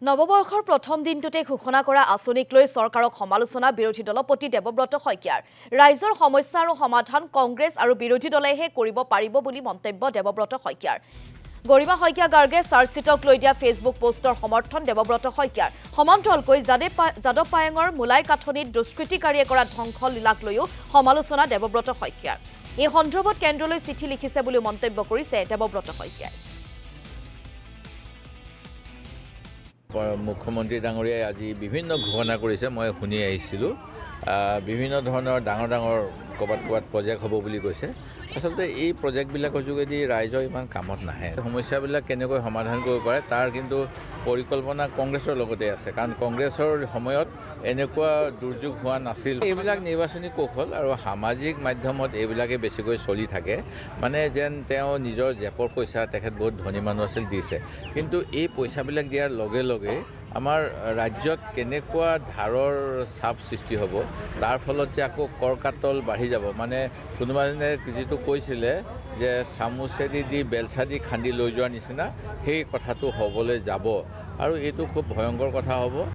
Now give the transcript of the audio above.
নৱবৰ্ষৰ প্ৰথম দিনটোতে ঘোষণা কৰা আঁচনিক লৈ চৰকাৰক সমালোচনা বিৰোধী দলপতি দেৱব্ৰত শইকীয়াৰ। ৰাইজৰ সমস্যা আৰু সমাধান কংগ্ৰেছ আৰু বিৰোধী দলেহে কৰিব পাৰিব বুলি মন্তব্য দেৱব্ৰত শইকীয়াৰ। গৰিমা শইকীয়া গাৰ্গে চাৰ্জশ্বিটক লৈ দিয়া ফেচবুক পোষ্টৰ সমৰ্থন দেৱব্ৰত শইকীয়াৰ। সমান্তৰালকৈ যাদৱ পায়েঙৰ মোলাই কাঠনিত দুষ্কৃতিকাৰীয়ে কৰা ধ্বংস লীলাক লৈও সমালোচনা দেৱব্ৰত শইকীয়াৰ। এই সন্দৰ্ভত কেন্দ্ৰলৈ চিঠি লিখিছে বুলিও মন্তব্য কৰিছে দেৱব্ৰত শইকীয়াই। মুখ্যমন্ত্ৰী ডাঙৰীয়াই আজি বিভিন্ন ঘোষণা কৰিছে, মই শুনি আহিছিলোঁ। বিভিন্ন ধৰণৰ ডাঙৰ ক'ৰবাত প্ৰজেক্ট হ'ব বুলি কৈছে। আচলতে এই প্ৰজেক্টবিলাকৰ যোগেদি ৰাইজৰ ইমান কামত নাহে। সমস্যাবিলাক কেনেকৈ সমাধান কৰিব পাৰে তাৰ কিন্তু পৰিকল্পনা কংগ্ৰেছৰ লগতে আছে, কাৰণ কংগ্ৰেছৰ সময়ত এনেকুৱা দুৰ্যোগ হোৱা নাছিল। এইবিলাক নিৰ্বাচনী কৌশল আৰু সামাজিক মাধ্যমত এইবিলাকে বেছিকৈ চলি থাকে, মানে যেন তেওঁ নিজৰ জেপৰ পইচা, তেখেত বহুত ধনী মানুহ আছিল, দিছে। কিন্তু এই পইচাবিলাক দিয়াৰ লগে লগে আমাৰ ৰাজ্যত কেনেকুৱা ধাৰৰ চাপ সৃষ্টি হ'ব, তাৰ ফলত যে আকৌ কৰ কাটল বাঢ়ি যাব। মানে কোনোবাজনে যিটো কৈছিলে যে চামুচেদি দি বেলচা দি খান্দি লৈ যোৱাৰ নিচিনা, সেই কথাটো হ'বলৈ যাব আৰু এইটো খুব ভয়ংকৰ কথা হ'ব।